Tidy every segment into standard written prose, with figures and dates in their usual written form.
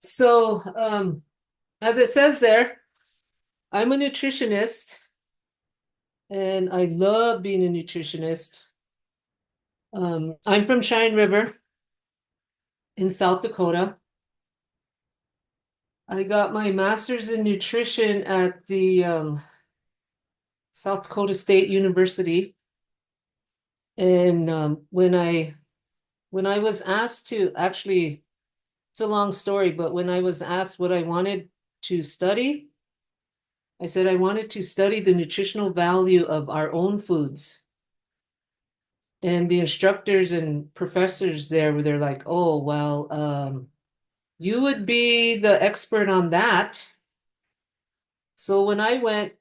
So, as it says there, I'm a nutritionist and I love being a nutritionist. I'm from Cheyenne River in South Dakota. I got my master's in nutrition at the South Dakota State University. And when I was asked to actually, it's a long story, but when I was asked what I wanted to study, I said I wanted to study the nutritional value of our own foods. And the instructors and professors there, they're like, oh, well, you would be the expert on that. So when I went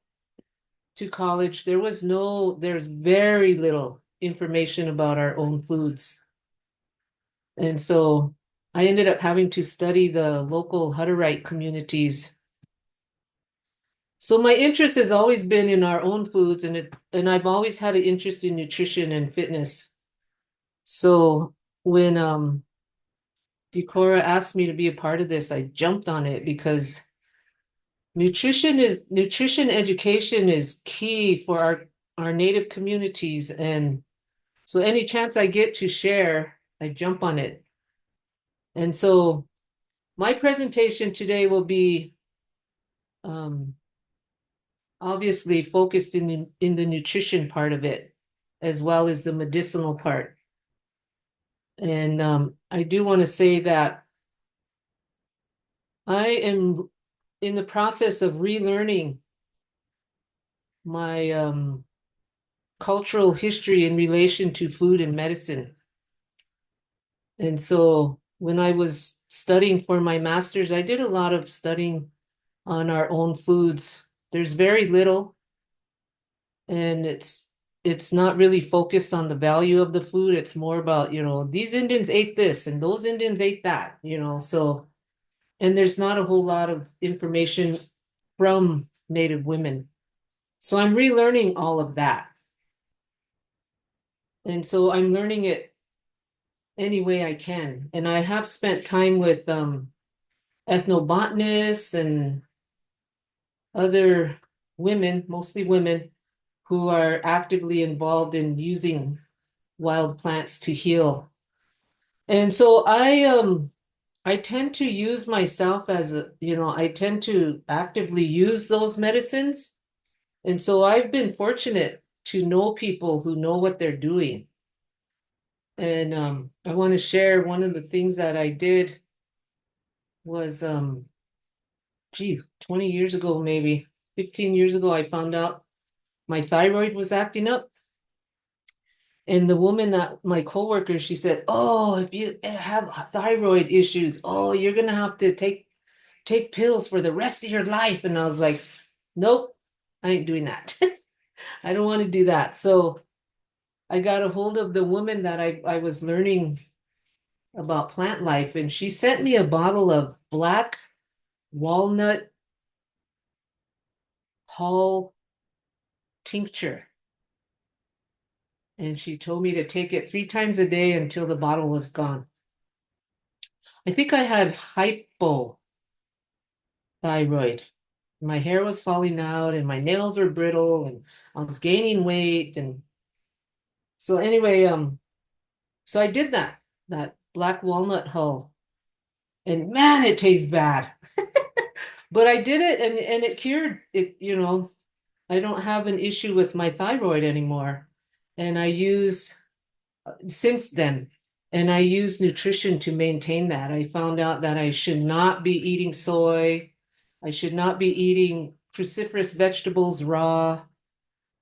to college, there's very little information about our own foods. And so I ended up having to study the local Hutterite communities. So my interest has always been in our own foods, and I've always had an interest in nutrition and fitness. So when Decorah asked me to be a part of this, I jumped on it because nutrition education is key for our native communities. And so any chance I get to share, I jump on it. And so my presentation today will be um, obviously focused in the nutrition part of it, as well as the medicinal part. And I do want to say that I am in the process of relearning my cultural history in relation to food and medicine. And so when I was studying for my master's, I did a lot of studying on our own foods. There's very little, and it's not really focused on the value of the food. It's more about, these Indians ate this and those Indians ate that. So, and there's not a whole lot of information from Native women. So I'm relearning all of that. And so I'm learning it any way I can. And I have spent time with ethnobotanists and other women, mostly women, who are actively involved in using wild plants to heal. And so I tend to use myself I tend to actively use those medicines. And so I've been fortunate to know people who know what they're doing. And I want to share one of the things that I did was 20 years ago, maybe 15 years ago, I found out my thyroid was acting up. And the woman that my coworker, she said, "Oh, if you have thyroid issues, oh, you're gonna have to take pills for the rest of your life." And I was like, "Nope, I ain't doing that. I don't want to do that." So I got a hold of the woman that I was learning about plant life, and she sent me a bottle of black walnut hull tincture. And she told me to take it 3 times a day until the bottle was gone. I think I had hypothyroid. My hair was falling out and my nails were brittle and I was gaining weight. And so anyway, so I did that black walnut hull. And man, it tastes bad. But I did it and it cured it. I don't have an issue with my thyroid anymore. And I use since then. And I use nutrition to maintain that. I found out that I should not be eating soy. I should not be eating cruciferous vegetables raw.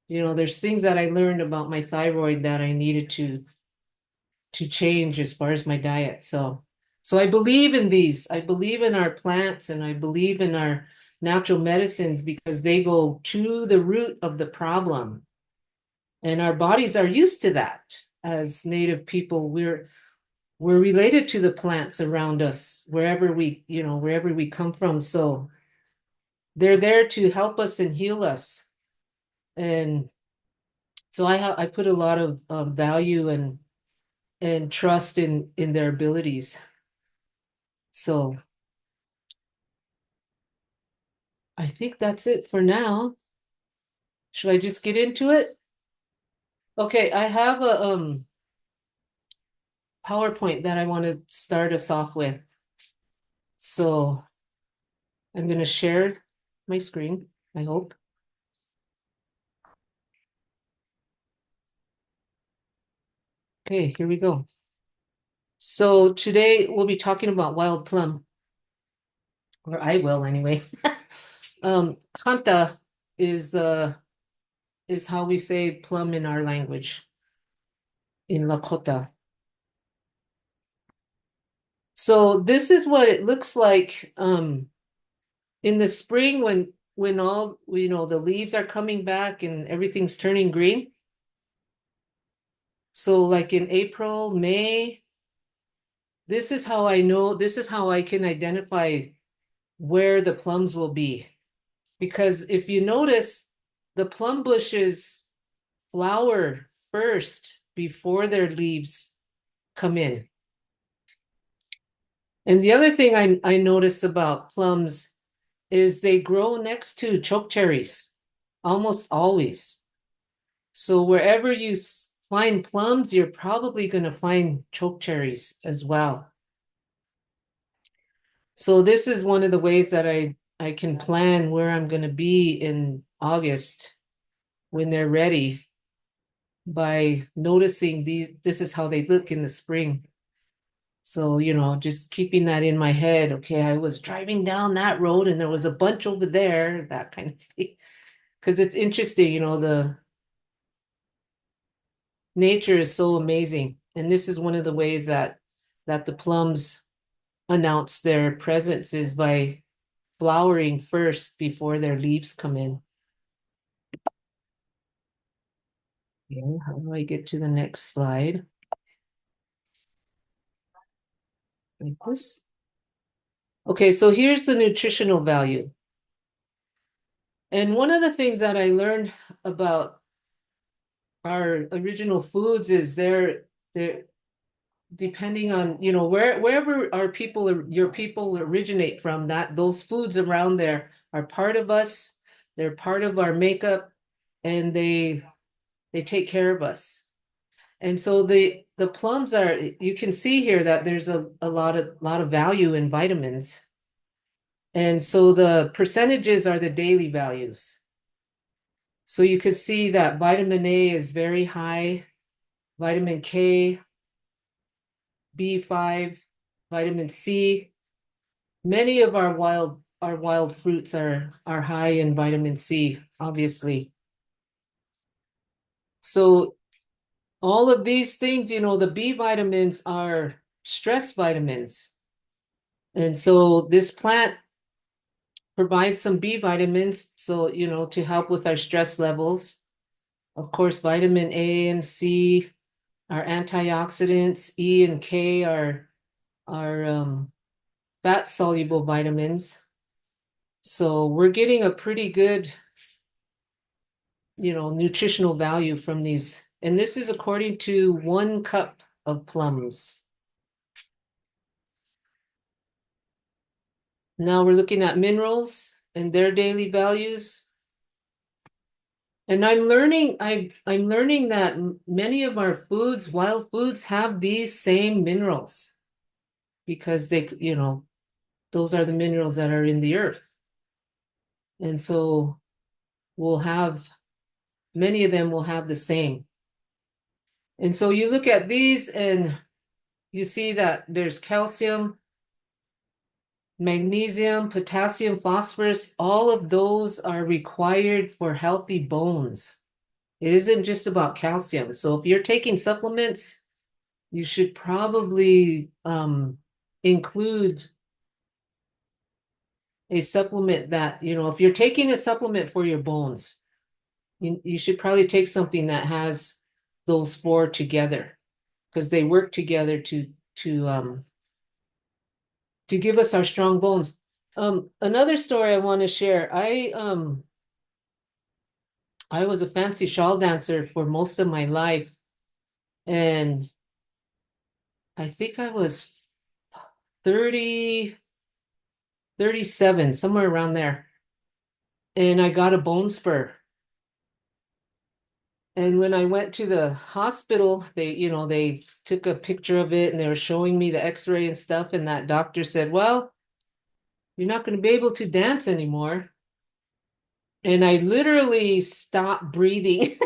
There's things that I learned about my thyroid that I needed to change as far as my diet. So I believe in these. I believe in our plants and I believe in our natural medicines because they go to the root of the problem. And our bodies are used to that. As Native people, we're related to the plants around us wherever we come from. So they're there to help us and heal us. And so I put a lot of value and trust in their abilities. So I think that's it for now. Should I just get into it? Okay, I have a PowerPoint that I want to start us off with. So I'm going to share my screen, I hope. Okay, here we go. So today we'll be talking about wild plum, or I will anyway. Kanta is is how we say plum in our language in Lakota. So this is what it looks like in the spring when all the leaves are coming back and everything's turning green. So like in April, May, this is how I know, this is how I can identify where the plums will be. Because if you notice, the plum bushes flower first before their leaves come in. And the other thing I notice about plums is they grow next to chokecherries almost always. So wherever you find plums, you're probably going to find chokecherries as well. So this is one of the ways that I can plan where I'm going to be in August when they're ready by noticing this is how they look in the spring. So, just keeping that in my head. Okay, I was driving down that road and there was a bunch over there, that kind of thing. Because it's interesting, the nature is so amazing. And this is one of the ways that the plums announce their presence is by flowering first before their leaves come in. Okay, how do I get to the next slide? Like this. Okay, so here's the nutritional value. And one of the things that I learned about our original foods is they're depending on, wherever your people originate from, that those foods around there are part of us, they're part of our makeup, and they take care of us. And so the plums are, you can see here that there's a lot of value in vitamins. And so the percentages are the daily values. So you can see that vitamin A is very high, vitamin K, B5, vitamin C. Many of our wild fruits are high in vitamin C, obviously. So all of these things, the B vitamins are stress vitamins. And so this plant provides some B vitamins, so, to help with our stress levels. Of course, vitamin A and C are antioxidants. E and K are fat soluble vitamins. So we're getting a pretty good, nutritional value from these. And this is according to 1 cup of plums. Now we're looking at minerals and their daily values. And I'm learning that many of our foods, wild foods, have these same minerals because those are the minerals that are in the earth. And so we'll have many of them will have the same. And so you look at these and you see that there's calcium, magnesium, potassium, phosphorus, all of those are required for healthy bones. It isn't just about calcium. So if you're taking supplements, you should probably include a supplement that, if you're taking a supplement for your bones, you should probably take something that has those four together because they work together to um, to give us our strong bones. Another story I want to share. I was a fancy shawl dancer for most of my life, and I think I was 30, 37, somewhere around there. and I got a bone spur. And when I went to the hospital, they took a picture of it and they were showing me the x-ray and stuff. And that doctor said, well, you're not going to be able to dance anymore. And I literally stopped breathing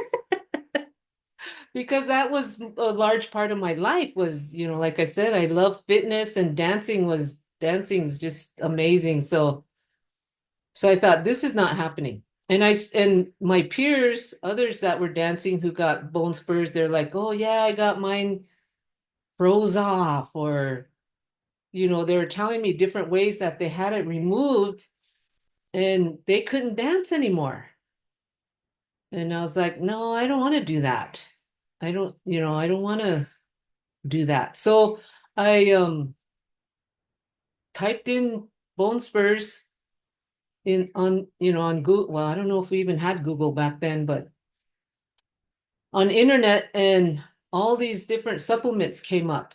because that was a large part of my life was, like I said, I love fitness and dancing's just amazing. So I thought this is not happening. And my peers, others that were dancing who got bone spurs, they're like, "Oh yeah, I got mine froze off," or they were telling me different ways that they had it removed and they couldn't dance anymore. And I was like, "No, I don't want to do that. I don't want to do that." So I typed in bone spurs in on on Google. Well, I don't know if we even had Google back then, but on internet, and all these different supplements came up.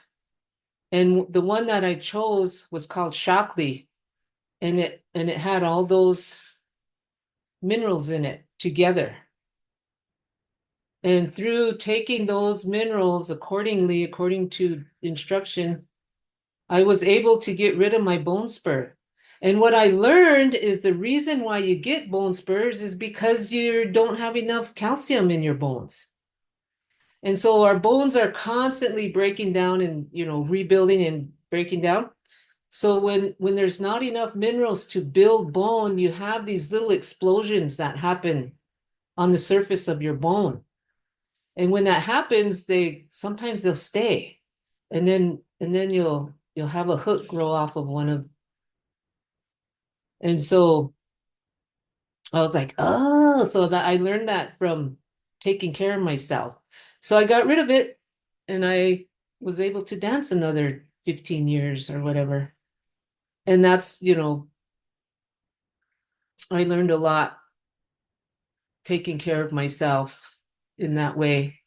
And the one that I chose was called Shockley, and it had all those minerals in it together. And through taking those minerals accordingly, according to instruction, I was able to get rid of my bone spur. And what I learned is the reason why you get bone spurs is because you don't have enough calcium in your bones. And so our bones are constantly breaking down and, rebuilding and breaking down. So when there's not enough minerals to build bone, you have these little explosions that happen on the surface of your bone. And when that happens, they sometimes they'll stay. And then you'll have a hook grow off of one of. And so I was like, oh, so that I learned that from taking care of myself. So I got rid of it and I was able to dance another 15 years or whatever. And that's, I learned a lot taking care of myself in that way.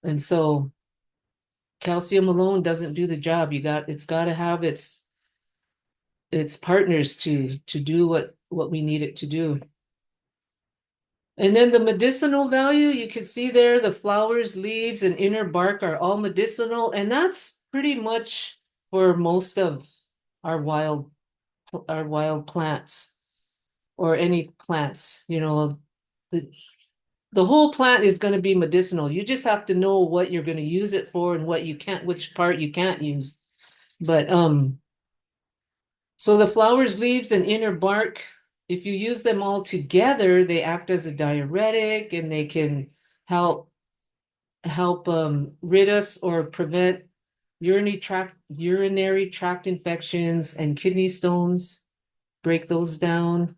And so calcium alone doesn't do the job. It's got to have its partners to do what we need it to do. And then the medicinal value, you can see there the flowers, leaves, and inner bark are all medicinal, and that's pretty much for most of our wild our wild plants or any plants, the the whole plant is going to be medicinal. You just have to know what you're going to use it for and what you can't, which part you can't use. But so the flowers, leaves, and inner bark, if you use them all together, they act as a diuretic and they can help rid us or prevent urinary tract infections and kidney stones, break those down.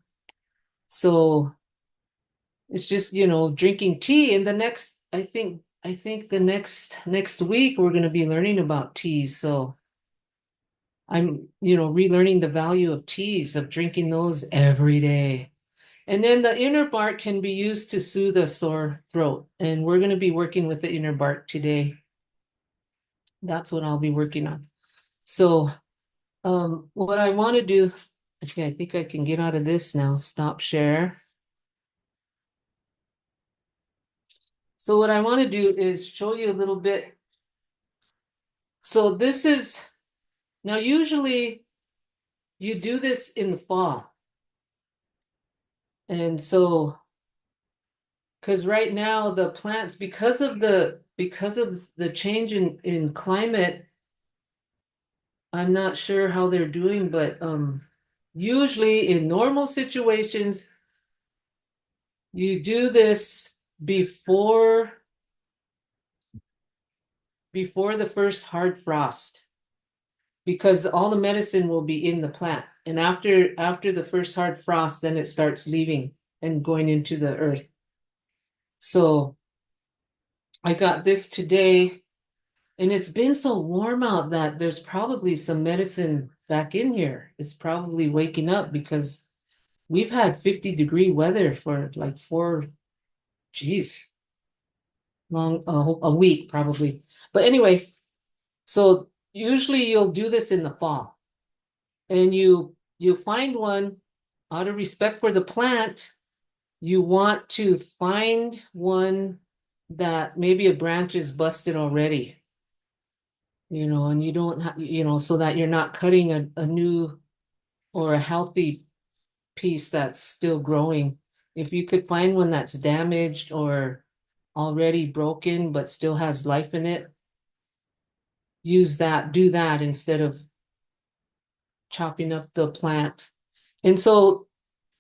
So it's just, drinking tea. And I think the next week we're going to be learning about teas. So I'm, relearning the value of teas, of drinking those every day. And then the inner bark can be used to soothe a sore throat. And we're going to be working with the inner bark today. That's what I'll be working on. So, what I want to do, okay, I think I can get out of this now. Stop share. So what I want to do is show you a little bit. So this is now usually you do this in the fall. And so because right now the plants, because of the change in climate, I'm not sure how they're doing, but usually in normal situations, you do this before before the first hard frost because all the medicine will be in the plant. And after the first hard frost, then it starts leaving and going into the earth. So I got this today, and it's been so warm out that there's probably some medicine back in here. It's probably waking up because we've had 50-degree weather for like geez, long a week probably. But anyway, so usually you'll do this in the fall, and you find one out of respect for the plant. you want to find one that maybe a branch is busted already, and you don't have, so that you're not cutting a new or a healthy piece that's still growing. If you could find one that's damaged or already broken but still has life in it, do that instead of chopping up the plant. And so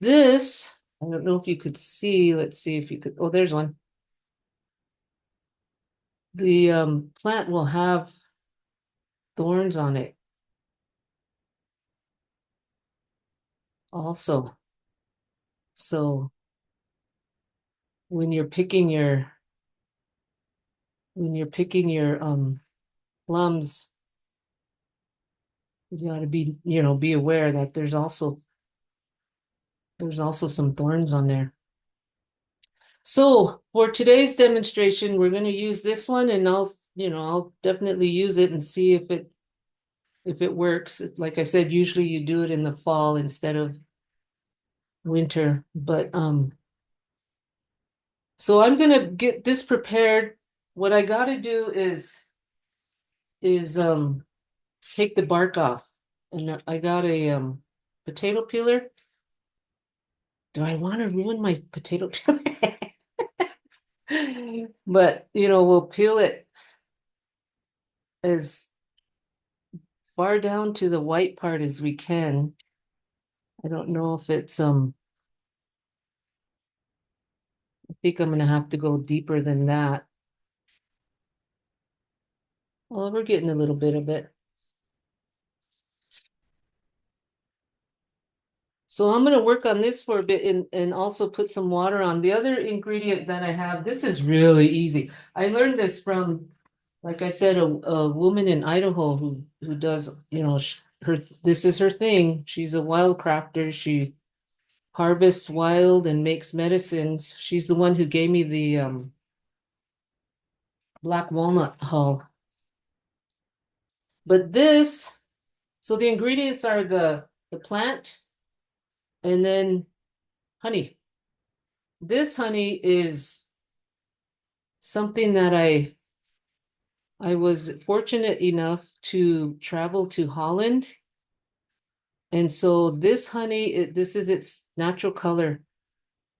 this, I don't know if you could see, let's see if you could, oh, there's one. The plant will have thorns on it also. So when you're picking your plums, you got to be aware that there's also some thorns on there. So for today's demonstration, we're going to use this one, and I'll definitely use it and see if it works. Like I said, usually you do it in the fall instead of winter, but so I'm gonna get this prepared. What I got to do is take the bark off, and I got a potato peeler. Do I want to ruin my potato peeler? But we'll peel it as far down to the white part as we can. I don't know if it's I think I'm gonna have to go deeper than that. Well, we're getting a little bit of it. So I'm gonna work on this for a bit and also put some water on. The other ingredient that I have, this is really easy. I learned this from, like I said, a woman in Idaho who does, this is her thing. She's a wild crafter. She harvests wild and makes medicines. She's the one who gave me the black walnut hull. But so the ingredients are the plant and then honey. This honey is something that I was fortunate enough to travel to Holland. And so this honey, this is its natural color.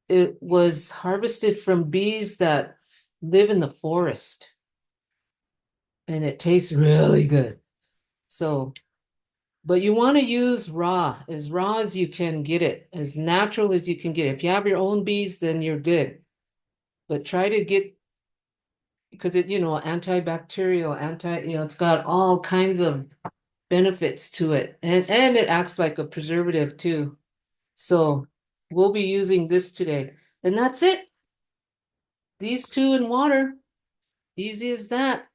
It was harvested from bees that live in the forest, and it tastes really good. So, but you want to use raw as you can get it, as natural as you can get it. If you have your own bees, then you're good. But try to get, because antibacterial, it's got all kinds of benefits to it. And it acts like a preservative too. So we'll be using this today. And that's it. These two in water. Easy as that.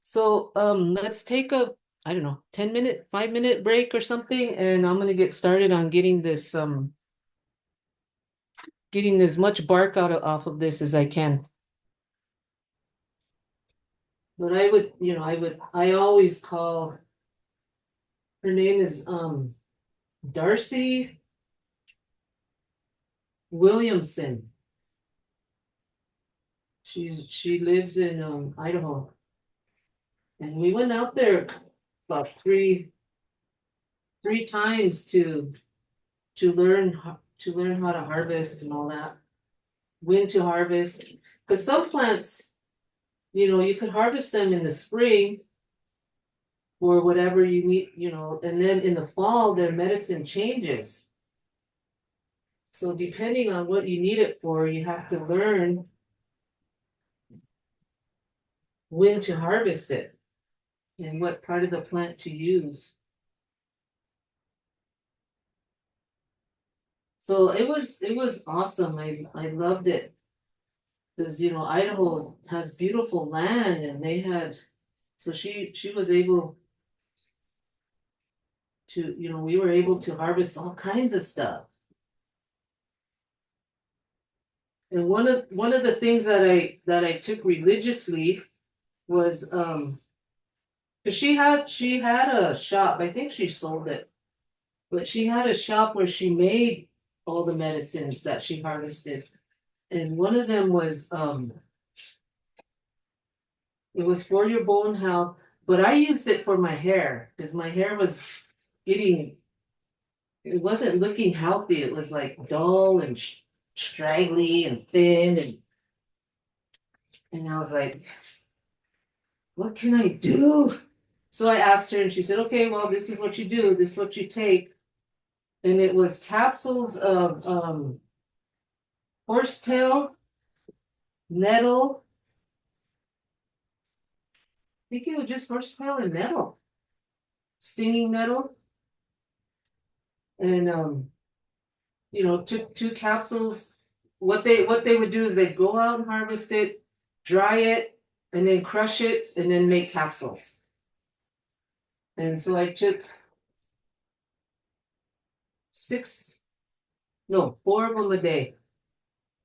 So let's take a, I don't know, 10-minute, 5-minute break or something, and I'm gonna get started on getting as much bark off of this as I can. But I always call, her name is Darcy Williamson. She lives in Idaho. And we went out there about three times to learn how to harvest and all that. When to harvest. Because some plants, you could harvest them in the spring or whatever you need, and then in the fall their medicine changes. So depending on what you need it for, you have to learn when to harvest it and what part of the plant to use. So it was awesome. I loved it because Idaho has beautiful land, and so she was able to, we were able to harvest all kinds of stuff. And one of the things that I took religiously was because she had a shop. I think she sold it, but she had a shop where she made all the medicines that she harvested. And one of them was it was for your bone health, but I used it for my hair because my hair was getting, it wasn't looking healthy. It was like dull and straggly and thin, and I was like, what can I do? So I asked her, and she said, okay, well, this is what you do, this is what you take. And it was capsules of horsetail, nettle. I think it was just horsetail and nettle, stinging nettle. And took two capsules. What they would do is they'd go out and harvest it, dry it, and then crush it, and then make capsules. And so I took six, no, four of them a day,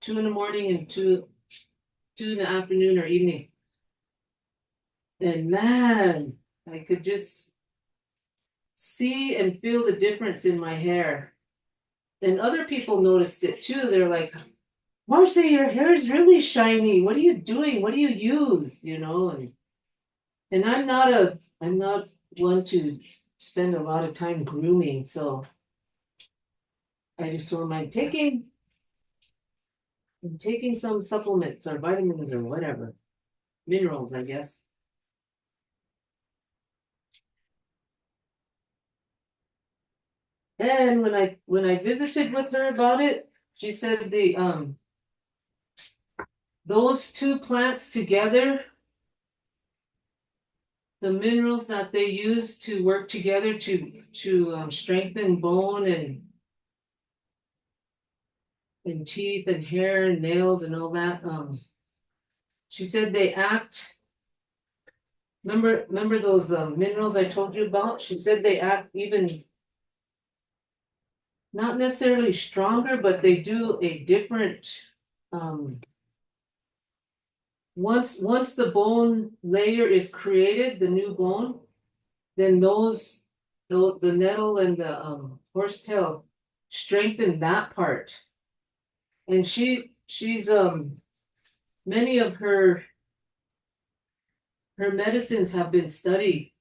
two in the morning and two in the afternoon or evening. And man, I could just see and feel the difference in my hair. And other people noticed it too. They're like, Marcy, your hair is really shiny. What are you doing? What do you use? And I'm not one to spend a lot of time grooming, so I just told him I'm taking some supplements or vitamins or whatever. Minerals, I guess. And when I visited with her about it, she said the those two plants together, the minerals that they use to work together to strengthen bone and teeth and hair and nails and all that. She said they act. Remember those minerals I told you about? She said they act even not necessarily stronger, but they do a different. Um, once the bone layer is created, the new bone, then the nettle and the horsetail strengthen that part. And she's many of her medicines have been studied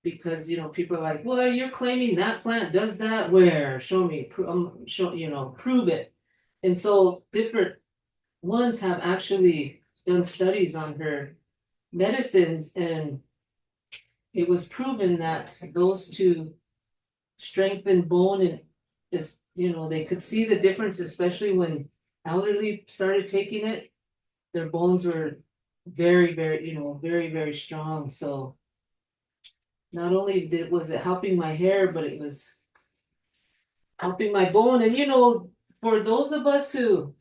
because people are like, well, you're claiming that plant does that. Where? Show me. Prove it. And so different ones have actually done studies on her medicines, and it was proven that those two strengthen bone, and is they could see the difference, especially when elderly started taking it. Their bones were very, very, very, very strong. So not only was it helping my hair, but it was helping my bone. And for those of us who,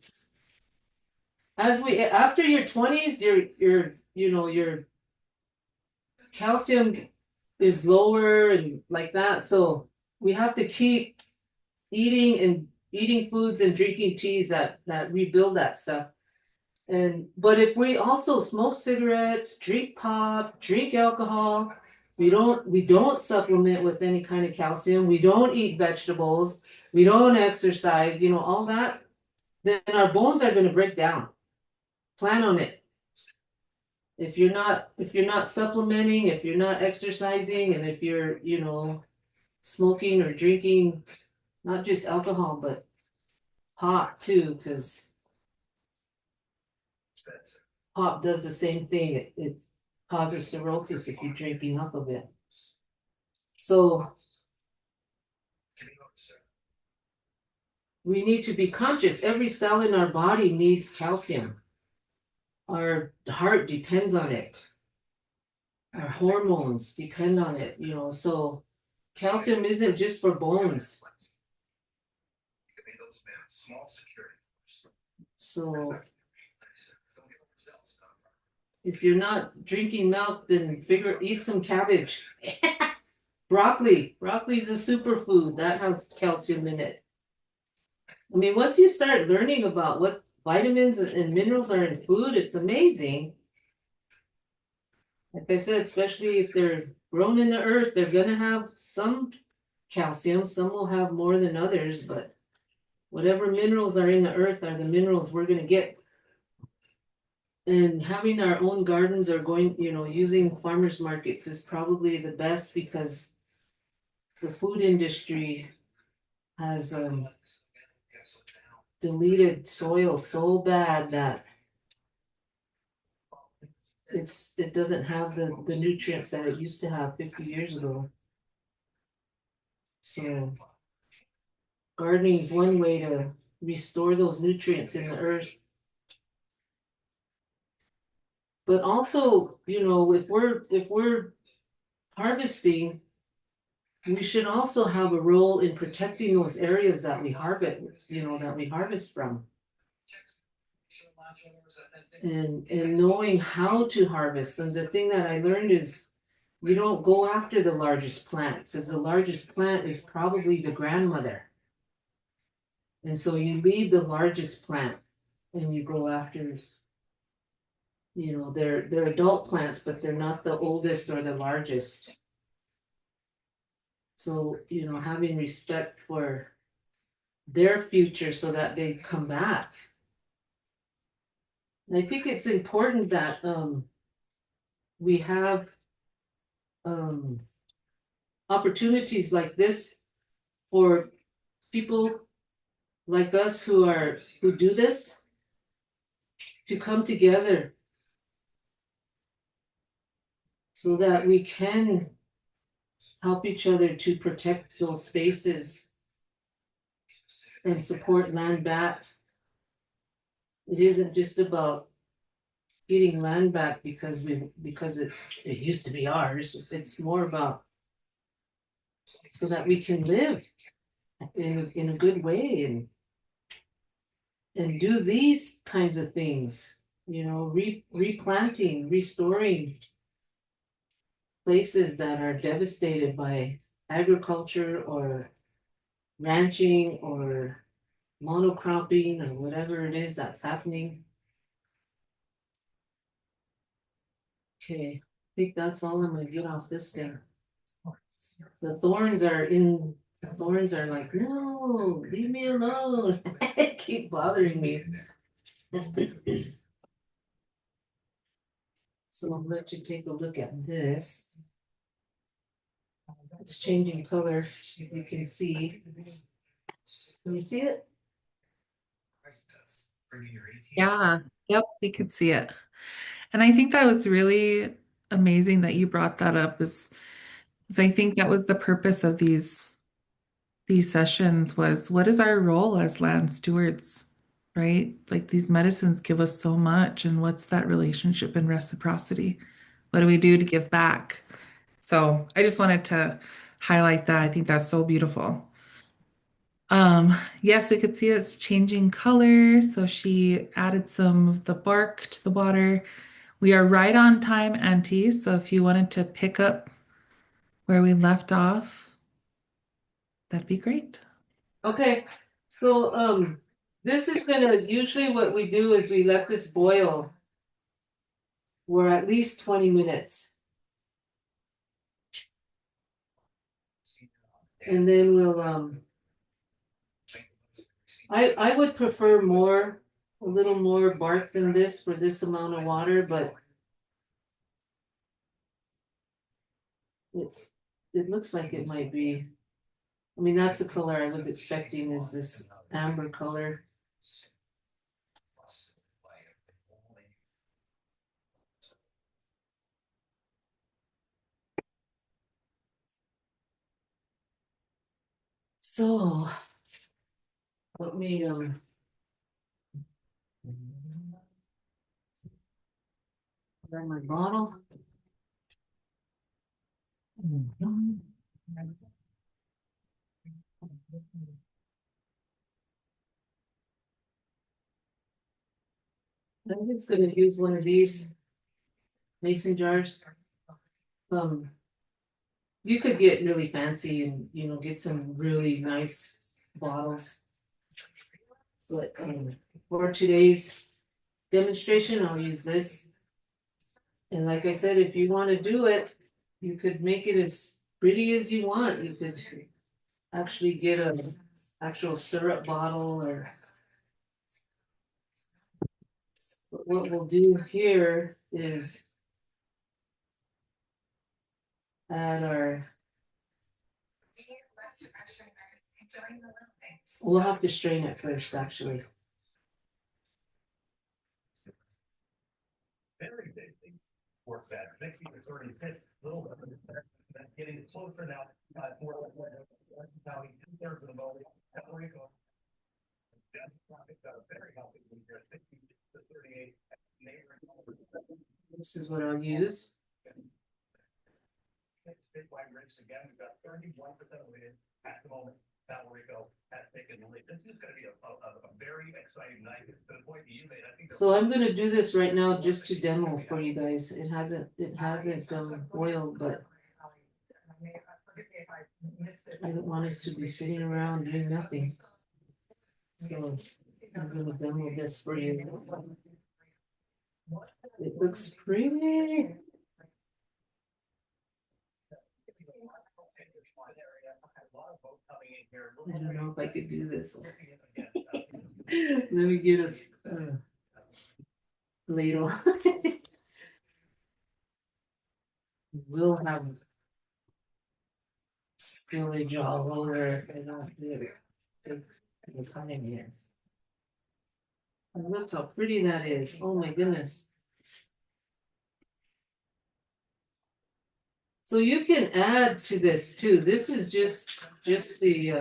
as we after your 20s, your calcium is lower and like that. So we have to keep eating foods and drinking teas that rebuild that stuff. But if we also smoke cigarettes, drink pop, drink alcohol, we don't supplement with any kind of calcium, we don't eat vegetables, we don't exercise, all that, then our bones are going to break down. Plan on it. If you're not supplementing, if you're not exercising, and if you're, smoking or drinking, not just alcohol, but pot too, because pop does the same thing. It causes cirrhosis if you drink enough of it. So we need to be conscious. Every cell in our body needs calcium. Our heart depends on it. Our hormones depend on it, so calcium isn't just for bones. So if you're not drinking milk, then eat some cabbage. Broccoli is a superfood that has calcium in it. I mean, once you start learning about what vitamins and minerals are in food, it's amazing. Like I said, especially if they're grown in the earth, they're gonna have some calcium. Some will have more than others, but whatever minerals are in the earth are the minerals we're gonna get. And having our own gardens or going, using farmers markets is probably the best because the food industry has deleted soil so bad that it doesn't have the nutrients that it used to have 50 years ago. So gardening is one way to restore those nutrients in the earth. But also, if we're harvesting, we should also have a role in protecting those areas that we harvest from. And knowing how to harvest. And the thing that I learned is we don't go after the largest plant because the largest plant is probably the grandmother. And so you leave the largest plant and you go after, they're adult plants, but they're not the oldest or the largest. So, having respect for their future so that they come back. And I think it's important that we have um, opportunities like this for people like us who do this to come together so that we can help each other to protect those spaces and support land back. It isn't just about getting land back because it used to be ours. It's more about so that we can live in a good way and do these kinds of things, replanting, restoring places that are devastated by agriculture or ranching or monocropping or whatever it is that's happening. Okay, I think that's all I'm gonna get off this thing. The thorns are like, no, leave me alone. Keep bothering me. So I'll let you take a look at this. It's changing color, you can see. Can you see it? Yeah, yep, we could see it. And I think that was really amazing that you brought that up is I think that was the purpose of these sessions was what is our role as land stewards, right? Like these medicines give us so much, and what's that relationship and reciprocity? What do we do to give back? So I just wanted to highlight that. I think that's so beautiful. Yes, we could see it's changing color. So she added some of the bark to the water. We are right on time, Auntie. So if you wanted to pick up where we left off, that'd be great. Okay, so this is gonna, usually what we do is we let this boil for at least 20 minutes. And then we'll I would prefer a little more bark than this for this amount of water, but it's it looks like it might be. I mean, that's the color I was expecting is this amber color. So let me grab my bottle. I'm just gonna use one of these mason jars. Um, you could get really fancy and get some really nice bottles. But for today's demonstration, I'll use this. And like I said, if you want to do it, you could make it as pretty as you want. You could actually get a actual syrup bottle or But what we'll do here is add our, we'll have to strain it first, actually. This is what I'll use. So I'm gonna do this right now just to demo for you guys. It hasn't boiled, but I don't want us to be sitting around doing nothing. So I'm gonna demo this for you. It looks pretty. I don't know if I could do this. Let me get us ladle. We'll have spillage all over and not the time is. And look how pretty that is. Oh my goodness. So you can add to this too. This is just the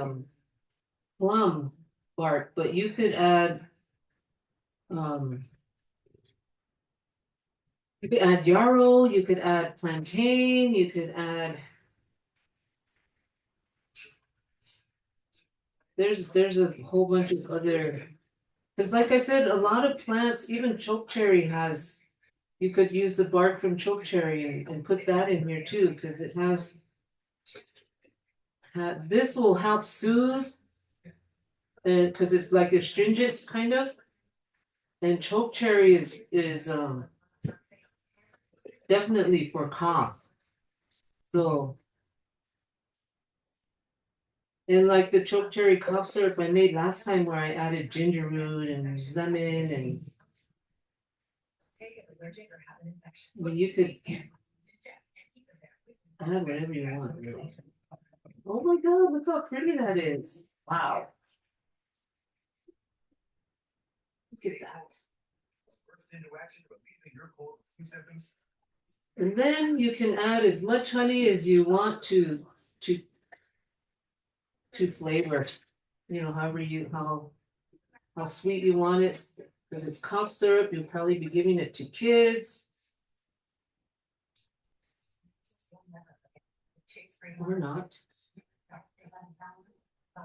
plum bark, but you could add um you could add yarrow, you could add plantain, you could add there's a whole bunch of other, because like I said, a lot of plants, even chokecherry has, you could use the bark from chokecherry and put that in here too, because it has this will help soothe, and because it's like astringent kind of, and chokecherry is definitely for cough. So, and like the chokecherry cough syrup I made last time where I added ginger root and lemon and well, you could add whatever you want, really. Oh my God, look how pretty that is. Wow. Look at that. And then you can add as much honey as you want to to flavor. You know, however you how sweet you want it. Because it's cough syrup, you'll probably be giving it to kids. Or not.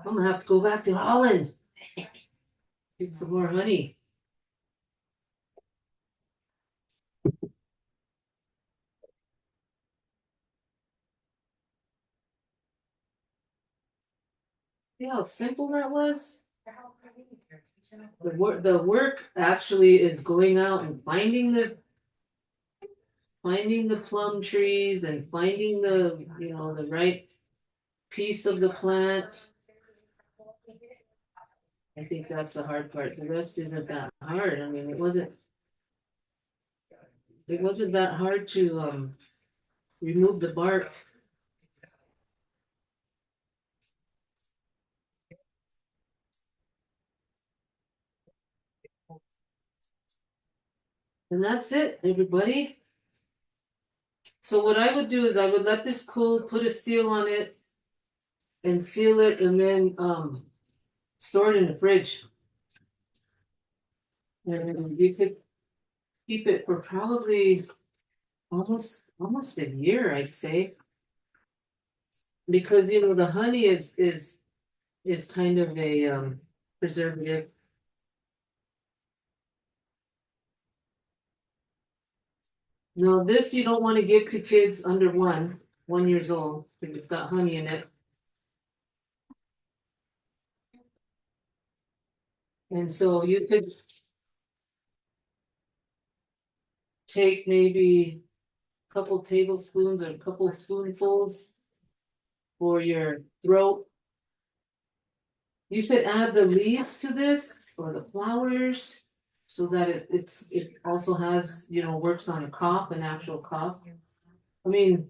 I'm gonna have to go back to Holland. Get some more honey. See how simple that was? The work actually is going out and finding the plum trees and finding the, you know, the right piece of the plant. I think that's the hard part. The rest isn't that hard. I mean, it wasn't that hard to remove the bark. And that's it, everybody. So what I would do is I would let this cool, put a seal on it and seal it, and then store it in the fridge. And you could keep it for probably almost a year, I'd say. Because you know the honey is kind of a preservative. No, this you don't want to give to kids under 1 years old, because it's got honey in it. And so you could take maybe a couple tablespoons or a couple spoonfuls for your throat. You could add the leaves to this or the flowers. so that it also has, works on a cough, an actual cough. I mean,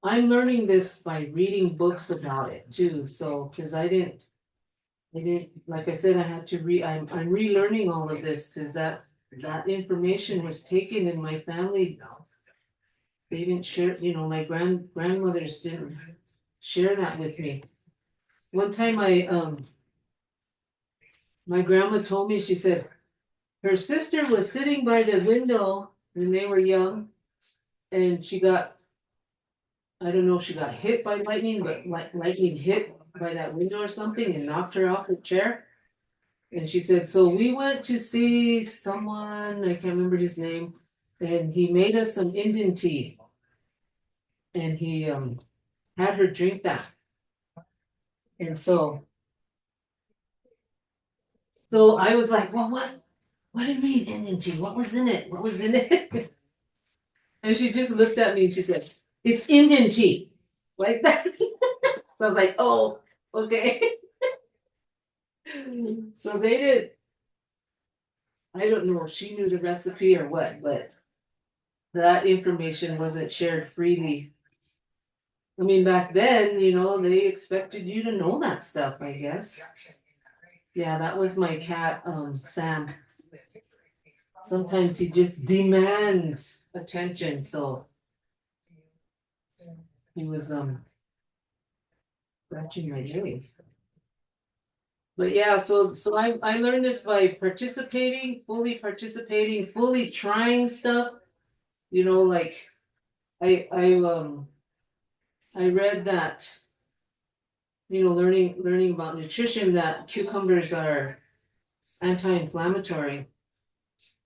I'm learning this by reading books about it too, so, because I didn't, like I said, I had to I'm relearning all of this, because that information was taken in my family. They didn't share, my grandmothers didn't share that with me. One time my grandma told me, she said, her sister was sitting by the window when they were young, and I don't know if she got hit by lightning, but lightning hit by that window or something and knocked her off her chair. And she said, so we went to see someone, I can't remember his name, and he made us some Indian tea. And he had her drink that. And so I was like, well, what do you mean Indian tea? What was in it? What was in it? And she just looked at me and she said, it's Indian tea. Like that. So I was like, oh, okay. So they did, I don't know if she knew the recipe or what, but that information wasn't shared freely. I mean, back then, they expected you to know that stuff, I guess. Yeah, that was my cat, Sam. Sometimes he just demands attention, so he was scratching my leg. But yeah, so I learned this by participating, fully trying stuff. Like I read that, learning about nutrition, that cucumbers are anti-inflammatory.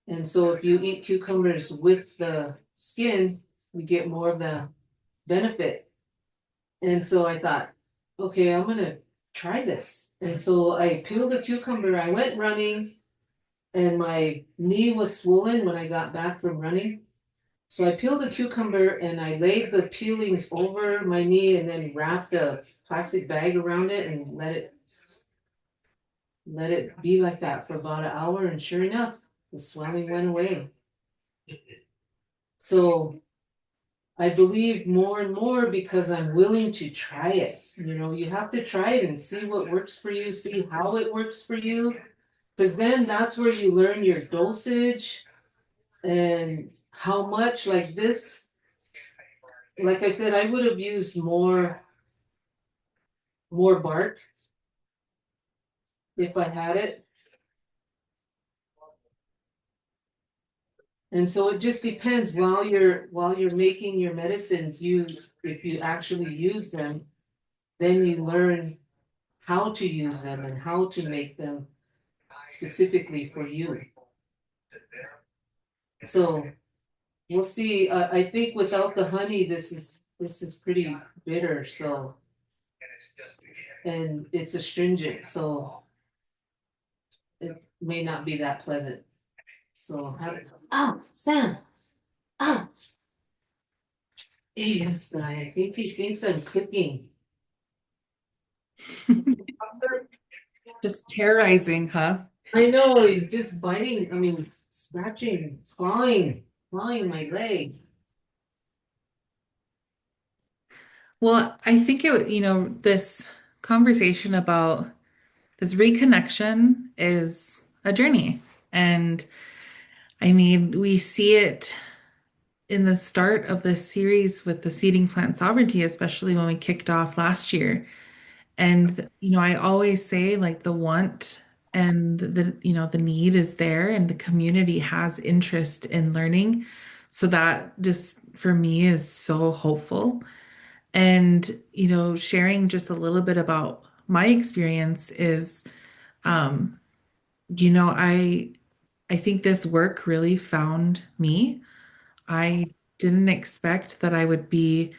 And so if you eat cucumbers with the skin, you get more of the benefit. And so I thought, okay, I'm gonna try this. And so I peeled a cucumber, I went running, and my knee was swollen when I got back from running. So I peeled a cucumber and I laid the peelings over my knee and then wrapped a plastic bag around it and let it be like that for about an hour, and sure enough, the swelling went away. So I believe more and more because I'm willing to try it. You have to try it and see what works for you, see how it works for you, because then that's where you learn your dosage and how much. Like this, like I said, I would have used more bark if I had it. And so it just depends, while you're making your medicines, if you actually use them, then you learn how to use them and how to make them specifically for you. So we'll see. I think without the honey, this is pretty bitter. So, and it's astringent, so it may not be that pleasant. So oh, Sam, oh, hey, this guy. I think he thinks I'm cooking. Just terrorizing, huh? I know he's just biting. I mean, scratching, clawing my leg. Well, I think this conversation about this reconnection is a journey. And I mean, we see it in the start of this series with the seeding plant sovereignty, especially when we kicked off last year. And, I always say like the want and the need is there and the community has interest in learning. So that just for me is so hopeful. And, sharing just a little bit about my experience is, um, you know, I I think this work really found me. I didn't expect that I would be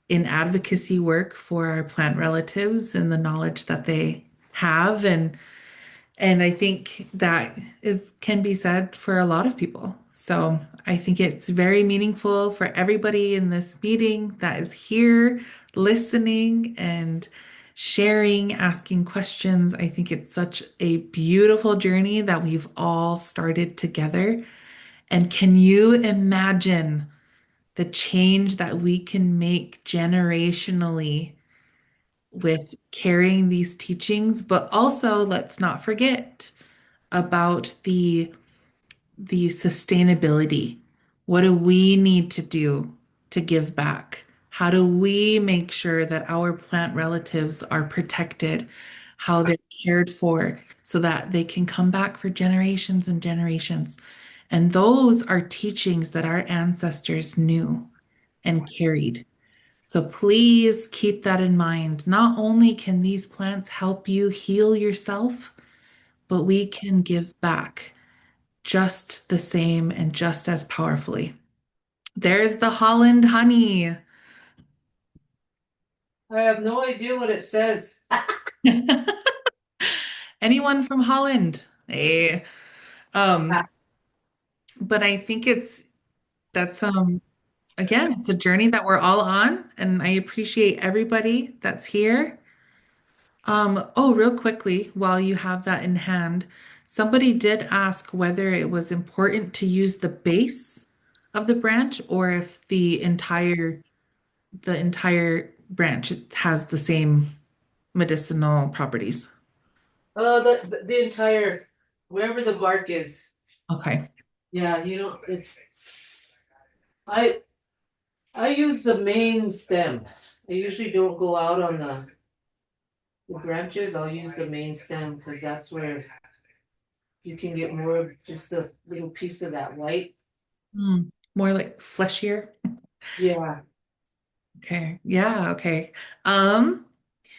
in advocacy work for our plant relatives and the knowledge that they have, and I think that is can be said for a lot of people. So I think it's very meaningful for everybody in this meeting that is here listening and sharing, asking questions. I think it's such a beautiful journey that we've all started together. And can you imagine the change that we can make generationally with carrying these teachings? But also, let's not forget about the sustainability. What do we need to do to give back? How do we make sure that our plant relatives are protected, how they're cared for, so that they can come back for generations and generations? And those are teachings that our ancestors knew and carried. So please keep that in mind. Not only can these plants help you heal yourself, but we can give back just the same and just as powerfully. There's the Holland honey. I have no idea what it says. Anyone from Holland? Hey. Um, Ah, but I think that's again, it's a journey that we're all on, and I appreciate everybody that's here. Oh, real quickly, while you have that in hand, somebody did ask whether it was important to use the base of the branch or if the entire branch has the same medicinal properties. the entire wherever the bark is. Okay. Yeah, it's I I use the main stem. I usually don't go out on the branches. I'll use the main stem because that's where you can get more of just a little piece of that white. Hmm. More like fleshier. Yeah. Okay. Yeah, okay. Um,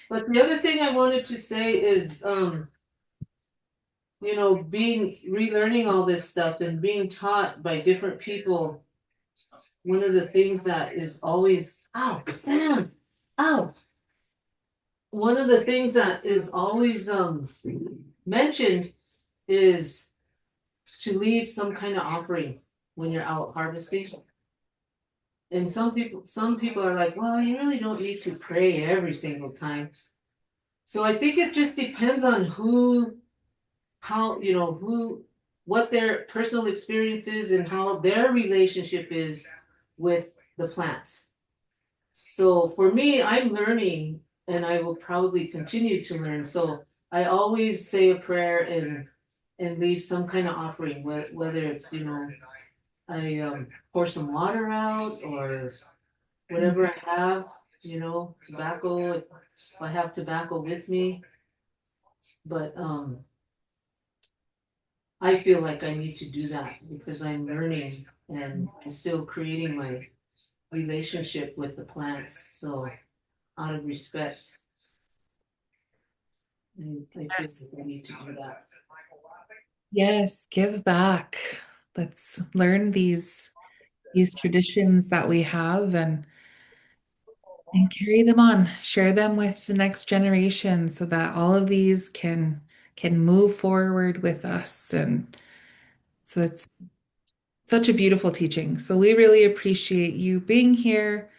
But the other thing I wanted to say is, being relearning all this stuff and being taught by different people, one of the things that is always, oh, Sam, oh, one of the things that is always mentioned is to leave some kind of offering when you're out harvesting. And some people are like, well, you really don't need to pray every single time. So I think it just depends on how, what their personal experience is and how their relationship is with the plants. So for me, I'm learning and I will probably continue to learn. So I always say a prayer and leave some kind of offering, whether it's, I pour some water out or whatever I have, tobacco, if I have tobacco with me. But I feel like I need to do that because I'm learning and I'm still creating my relationship with the plants. So out of respect, I feel yes. like I need to do that. Yes, give back. Let's learn these traditions that we have and carry them on. Share them with the next generation so that all of these can move forward with us. And so it's such a beautiful teaching. So we really appreciate you being here.